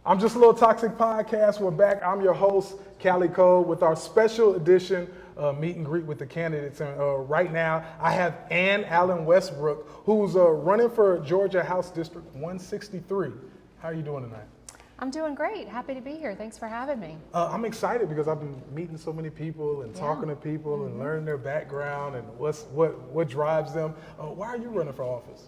I'm Just a Little Toxic Podcast. We're back. I'm your host, Kold, with our special edition meet and greet with the candidates. And right now, I have Allen Westbrook, who's running for Georgia House District 163. How are you doing tonight? I'm doing great. Happy to be here. Thanks for having me. I'm excited because I've been meeting so many people and talking to people and learning their background and what drives them. Why are you running for office?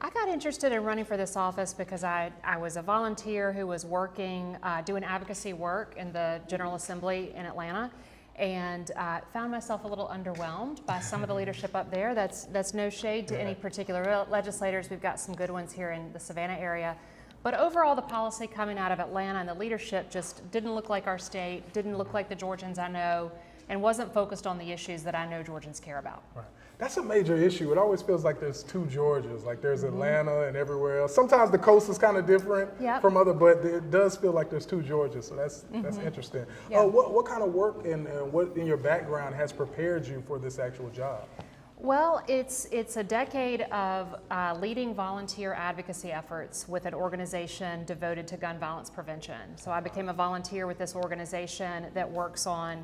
I got interested in running for this office because I was a volunteer who was working, doing advocacy work in the General Assembly in Atlanta, and found myself a little underwhelmed by some of the leadership up there. That's no shade to any particular legislators. We've got some good ones here in the Savannah area. But overall, the policy coming out of Atlanta and the leadership just didn't look like our state, didn't look like the Georgians I know, and wasn't focused on the issues that I know Georgians care about. Right. That's a major issue. It always feels like there's two Georgias, like there's Atlanta and everywhere else. Sometimes the coast is kind of different from other, but it does feel like there's two Georgias, so that's interesting. Yeah. What kind of work and what in your background has prepared you for this actual job? Well, it's a decade of leading volunteer advocacy efforts with an organization devoted to gun violence prevention. So I became a volunteer with this organization that works on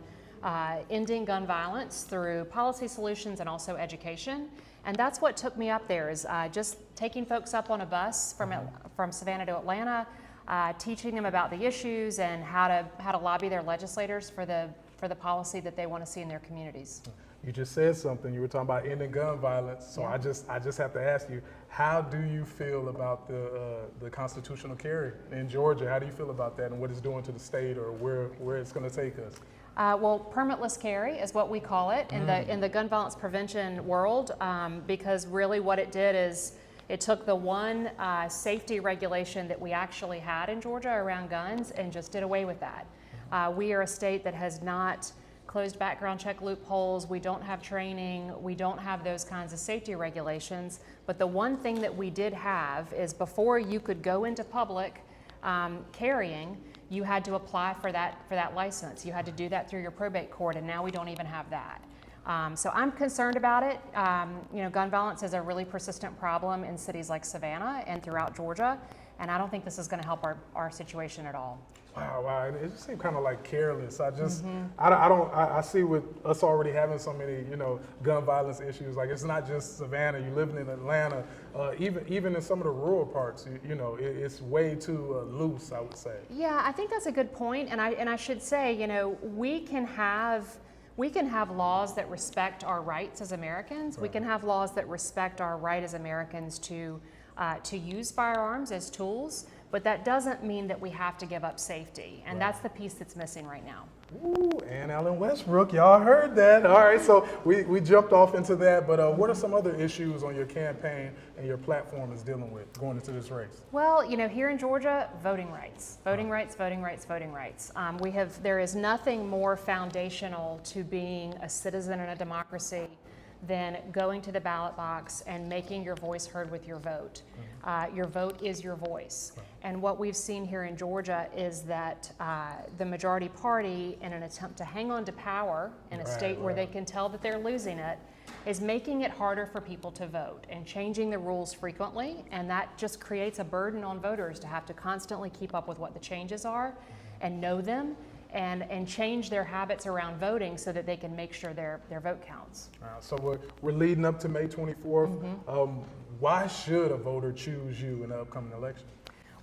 ending gun violence through policy solutions and also education. And that's what took me up there, is just taking folks up on a bus from Savannah to Atlanta, teaching them about the issues and how to lobby their legislators for the policy that they want to see in their communities. You just said something. You were talking about ending gun violence. So I just have to ask you, how do you feel about the constitutional carry in Georgia? How do you feel about that and what it's doing to the state or where it's going to take us? Well, permitless carry is what we call it in the gun violence prevention world, because really what it did is it took the one safety regulation that we actually had in Georgia around guns and just did away with that. We are a state that has not closed background check loopholes. We don't have training. We don't have those kinds of safety regulations. But the one thing that we did have is before you could go into public carrying, you had to apply for that license. You had to do that through your probate court, and now we don't even have that. So I'm concerned about it. Gun violence is a really persistent problem in cities like Savannah and throughout Georgia, and I don't think this is going to help our situation at all. Wow, it just seemed kind of like careless. I see with us already having so many, gun violence issues. Like it's not just Savannah. You're living in Atlanta, even in some of the rural parts. It's way too loose, I would say. Yeah, I think that's a good point. And I should say, we can have laws that respect our rights as Americans. Right. We can have laws that respect our right as Americans to use firearms as tools. But that doesn't mean that we have to give up safety, and that's the piece that's missing right now. Ooh, Allen Westbrook, y'all heard that. All right, so we jumped off into that, but what are some other issues on your campaign and your platform is dealing with going into this race? Well, here in Georgia, voting rights. Voting rights. There is nothing more foundational to being a citizen in a democracy than going to the ballot box and making your voice heard with your vote. Your vote is your voice. And what we've seen here in Georgia is that the majority party, in an attempt to hang on to power in a state where they can tell that they're losing it, is making it harder for people to vote and changing the rules frequently. And that just creates a burden on voters to have to constantly keep up with what the changes are and know them. And change their habits around voting so that they can make sure their vote counts. So we're leading up to May 24th. Why should a voter choose you in the upcoming election?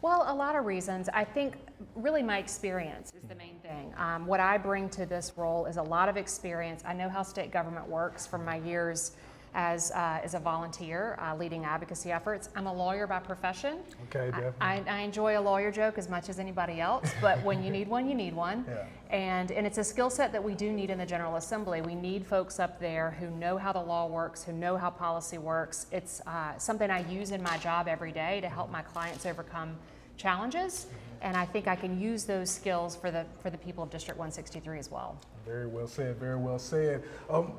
Well, a lot of reasons. I think really my experience is the main thing. What I bring to this role is a lot of experience. I know how state government works from my years as a volunteer leading advocacy efforts. I'm a lawyer by profession. Okay, definitely. I enjoy a lawyer joke as much as anybody else, but when you need one, you need one. Yeah. And it's a skill set that we do need in the General Assembly. We need folks up there who know how the law works, who know how policy works. It's something I use in my job every day to help my clients overcome challenges. And I think I can use those skills for the people of District 163 as well. Very well said, very well said.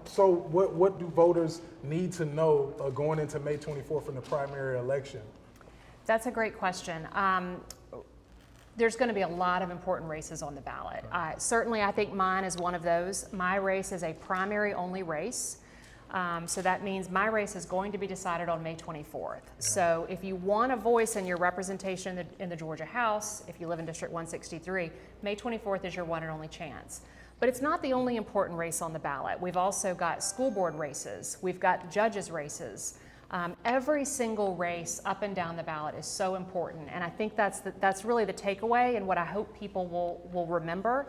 So what do voters need to know going into May 24th in the primary election? That's a great question. There's going to be a lot of important races on the ballot. Certainly, I think mine is one of those. My race is a primary only race. So that means my race is going to be decided on May 24th. So if you want a voice in your representation in the Georgia House, if you live in District 163, May 24th is your one and only chance. But it's not the only important race on the ballot. We've also got school board races. We've got judges races. Every single race up and down the ballot is so important. And I think that's really the takeaway and what I hope people will remember.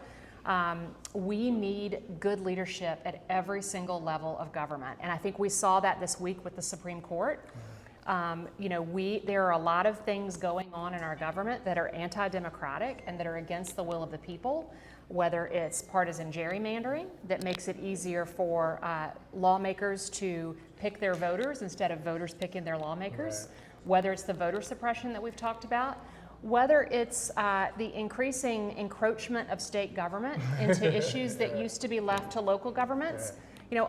We need good leadership at every single level of government. And I think we saw that this week with the Supreme Court. There are a lot of things going on in our government that are anti-democratic and that are against the will of the people, whether it's partisan gerrymandering that makes it easier for lawmakers to pick their voters instead of voters picking their lawmakers, whether it's the voter suppression that we've talked about, whether it's the increasing encroachment of state government into issues that used to be left to local governments.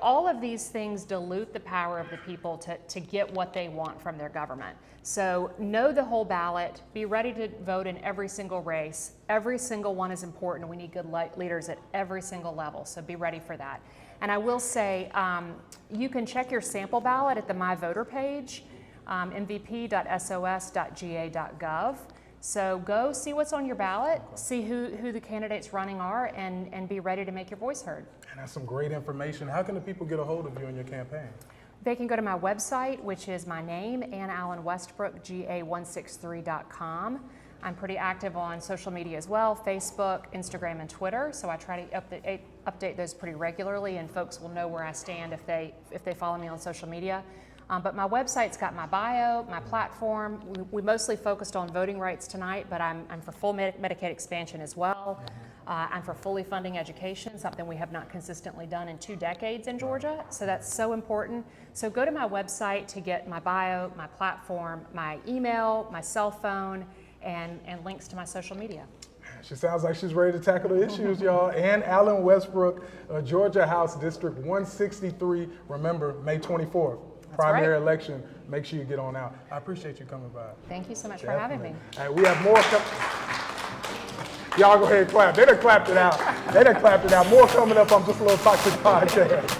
All of these things dilute the power of the people to get what they want from their government. So know the whole ballot, be ready to vote in every single race. Every single one is important. We need good leaders at every single level, so be ready for that. And I will say, you can check your sample ballot at the My Voter page, mvp.sos.ga.gov. So go see what's on your ballot, see who the candidates running are, and be ready to make your voice heard. And that's some great information. How can the people get a hold of you in your campaign? They can go to my website, which is my name, AnnAllenWestbrookGA163.com. I'm pretty active on social media as well, Facebook, Instagram, and Twitter. So I try to update those pretty regularly, and folks will know where I stand if they follow me on social media. But my website's got my bio, my platform. We mostly focused on voting rights tonight, but I'm for full Medicaid expansion as well. I'm for fully funding education, something we have not consistently done in 2 decades in Georgia. So that's so important. So go to my website to get my bio, my platform, my email, my cell phone, and links to my social media. She sounds like she's ready to tackle the issues, y'all. Ann Allen Westbrook, Georgia House District 163. Remember, May 24th. Primary election. Make sure you get on out. I appreciate you coming by. Thank you so much for having me. All right, we have more. Y'all go ahead and clap. They done clapped it out. More coming up on Just a Little Toxic Podcast.